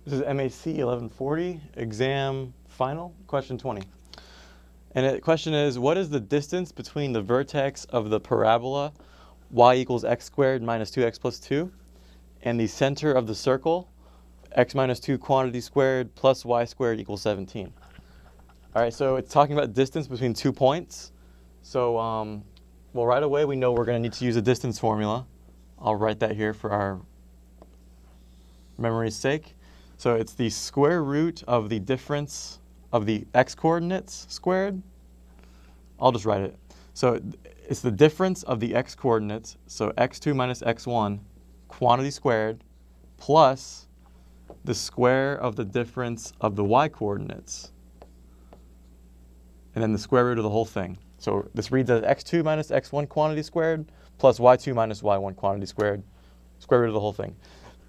This is MAC 1140, exam final, question 20. And the question is, what is the distance between the vertex of the parabola y equals x squared minus 2x plus 2 and the center of the circle x minus 2 quantity squared plus y squared equals 17? All right, so it's talking about distance between 2 points. So, well, right away we know we're going to need to use a distance formula. I'll write that here for our memory's sake. So it's the square root of the difference of the x-coordinates squared. I'll just write it. So it's the difference of the x-coordinates, so x2 minus x1, quantity squared, plus the square of the difference of the y-coordinates, and then the square root of the whole thing. So this reads as x2 minus x1 quantity squared plus y2 minus y1 quantity squared, square root of the whole thing.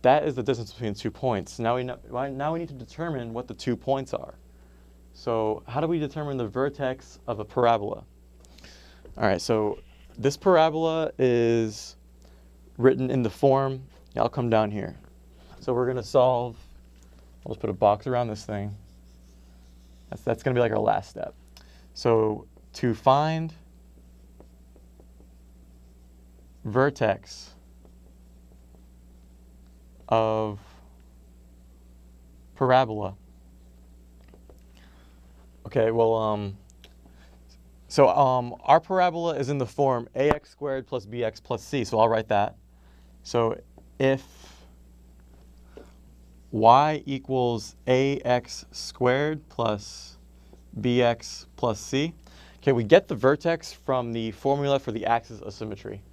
That is the distance between 2 points. Now we need to determine what the 2 points are. So how do we determine the vertex of a parabola? All right, so this parabola is written in the form, I'll come down here. So we're going to solve, I'll just put a box around this thing. That's going to be like our last step. So to find vertex of parabola. Okay, well, our parabola is in the form ax squared plus bx plus c, so I'll write that. So if y equals ax squared plus bx plus c, okay, we get the vertex from the formula for the axis of symmetry.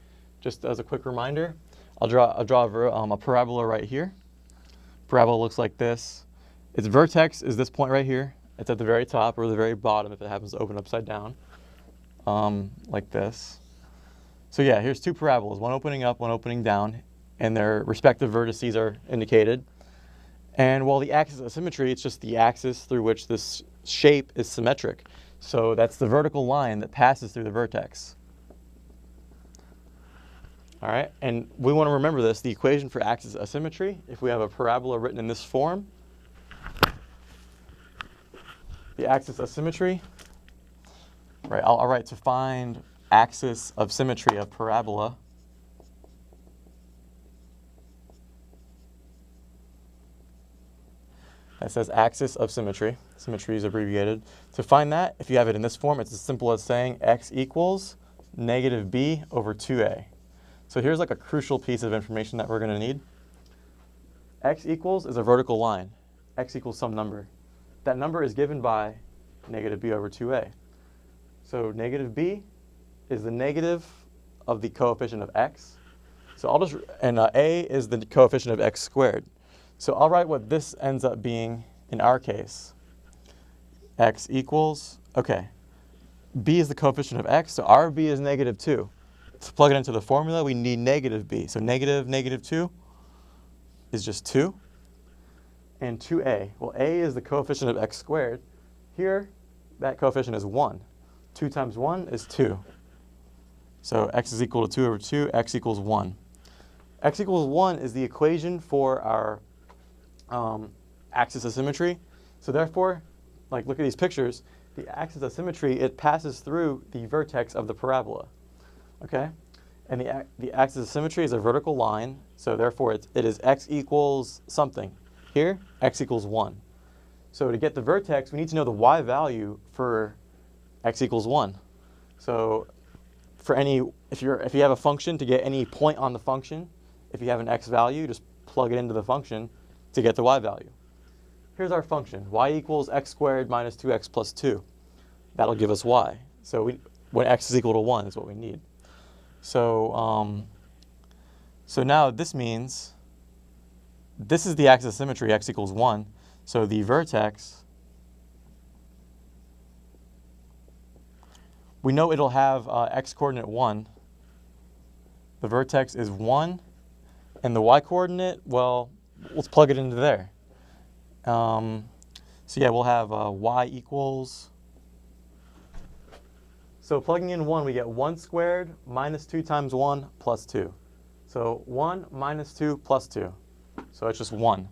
Just as a quick reminder, I'll draw a parabola right here. Parabola looks like this. Its vertex is this point right here. It's at the very top or the very bottom if it happens to open upside down, like this. So yeah, here's two parabolas, one opening up, one opening down, and their respective vertices are indicated. And while the axis of symmetry, it's just the axis through which this shape is symmetric. So that's the vertical line that passes through the vertex. All right, and we want to remember this, the equation for axis of symmetry, if we have a parabola written in this form, the axis of symmetry, right, I'll write to find axis of symmetry of parabola. That says axis of symmetry. Symmetry is abbreviated. To find that, if you have it in this form, it's as simple as saying x equals negative b over 2a. So here's like a crucial piece of information that we're going to need. X equals is a vertical line. X equals some number. That number is given by negative b over 2a. So negative b is the negative of the coefficient of x. So I'll just, and a is the coefficient of x squared. So I'll write what this ends up being in our case. X equals, okay, b is the coefficient of x, so our b is negative 2. To plug it into the formula, we need negative b. So negative 2 is just 2. And 2a, well, a is the coefficient of x squared. Here, that coefficient is 1. 2 times 1 is 2. So x is equal to 2 over 2, x equals 1. X equals 1 is the equation for our axis of symmetry. So therefore, like look at these pictures, the axis of symmetry, it passes through the vertex of the parabola. Okay? And the axis of symmetry is a vertical line, so therefore it is x equals something. Here, x equals 1. So to get the vertex, we need to know the y value for x equals 1. So for any, if you have a function, to get any point on the function, if you have an x value, just plug it into the function to get the y value. Here's our function, y equals x squared minus 2x plus 2. That'll give us y. So when x is equal to 1 is what we need. So, so now this means this is the axis of symmetry, x equals 1. So the vertex, we know it'll have x coordinate 1. The vertex is 1. And the y coordinate, well, let's plug it into there. So yeah, we'll have y equals, so plugging in 1, we get 1 squared minus 2 times 1 plus 2. So 1 minus 2 plus 2. So it's just 1.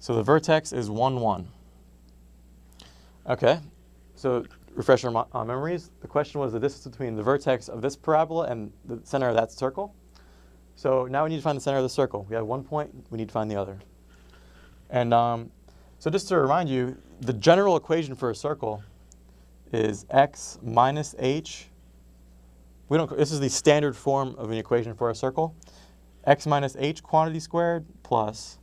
So the vertex is 1, 1. Okay, so refresh our memories. The question was the distance between the vertex of this parabola and the center of that circle. So now we need to find the center of the circle. We have 1 point, we need to find the other. And so just to remind you, the general equation for a circle is x minus h. This is the standard form of an equation for a circle. X minus h quantity squared plus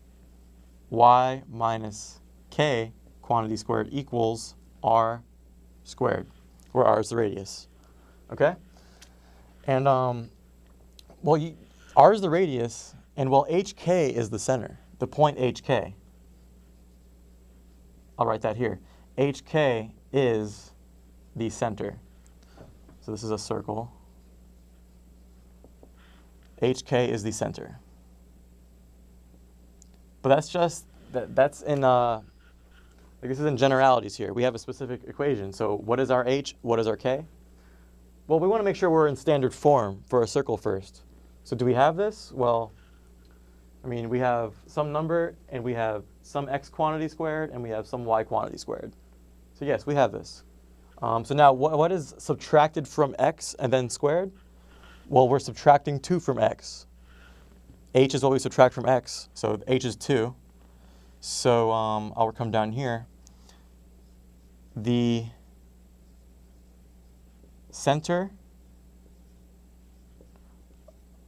y minus k quantity squared equals r squared, where r is the radius. Okay? And r is the radius, and hk is the center, the point hk. I'll write that here. hk is the center. So this is a circle. hk is the center. But that's just, that's in, this is in generalities here. We have a specific equation. So what is our h? What is our k? Well, we want to make sure we're in standard form for a circle first. So do we have this? Well, I mean, we have some number, and we have some x quantity squared, and we have some y quantity squared. So yes, we have this. So now, what is subtracted from x and then squared? Well, we're subtracting 2 from x. H is what we subtract from x, so h is 2. So I'll come down here. The center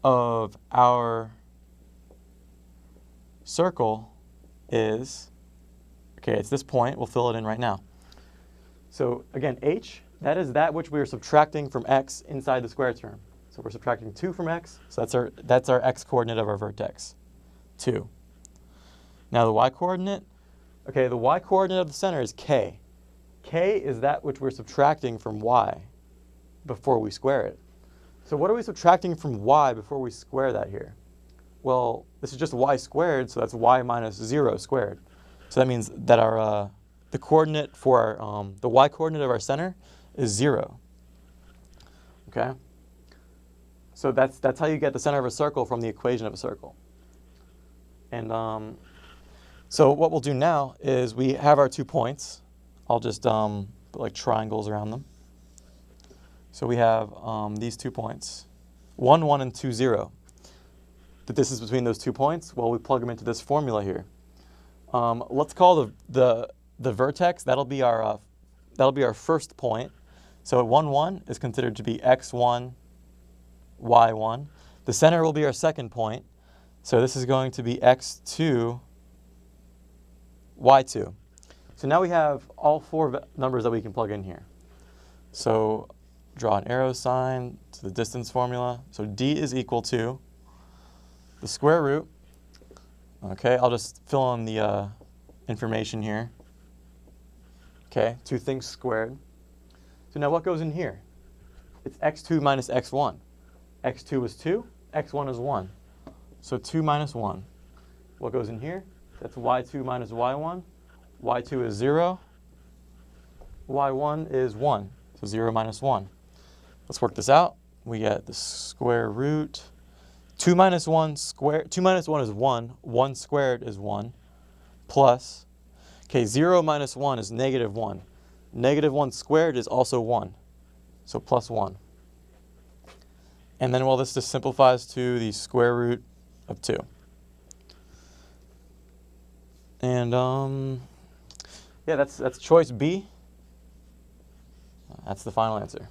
of our circle is, okay, it's this point. We'll fill it in right now. So again, h, that is that which we are subtracting from x inside the square term. So we're subtracting 2 from x, so that's our x-coordinate of our vertex, 2. Now the y-coordinate, okay, the y-coordinate of the center is k. K is that which we're subtracting from y before we square it. So what are we subtracting from y before we square that here? Well, this is just y squared, so that's y minus 0 squared. So that means that our the coordinate for our, the y-coordinate of our center is 0. Okay? So that's how you get the center of a circle from the equation of a circle. And so what we'll do now is we have our 2 points. I'll just put like triangles around them. So we have these 2 points, 1, 1, and 2, 0. The distance between those 2 points, well, we plug them into this formula here. Let's call the vertex, that'll be our first point. So 1, 1 is considered to be x1, y1. The center will be our second point. So this is going to be x2, y2. So now we have all 4 numbers that we can plug in here. So draw an arrow sign to the distance formula. So d is equal to the square root. Okay, I'll just fill in the information here. Okay, 2 things squared. So now what goes in here? It's x2 minus x1. x2 is 2, x1 is 1. So 2 minus 1. What goes in here? That's y2 minus y1. y2 is 0. y1 is 1. So 0 minus 1. Let's work this out. We get the square root. 2 minus 1 squared. 2 minus 1 is 1. 1 squared is 1. Plus, okay, 0 minus 1 is negative 1. Negative 1 squared is also 1. So plus 1. And then, well, this just simplifies to the square root of 2. And, yeah, that's choice B. That's the final answer.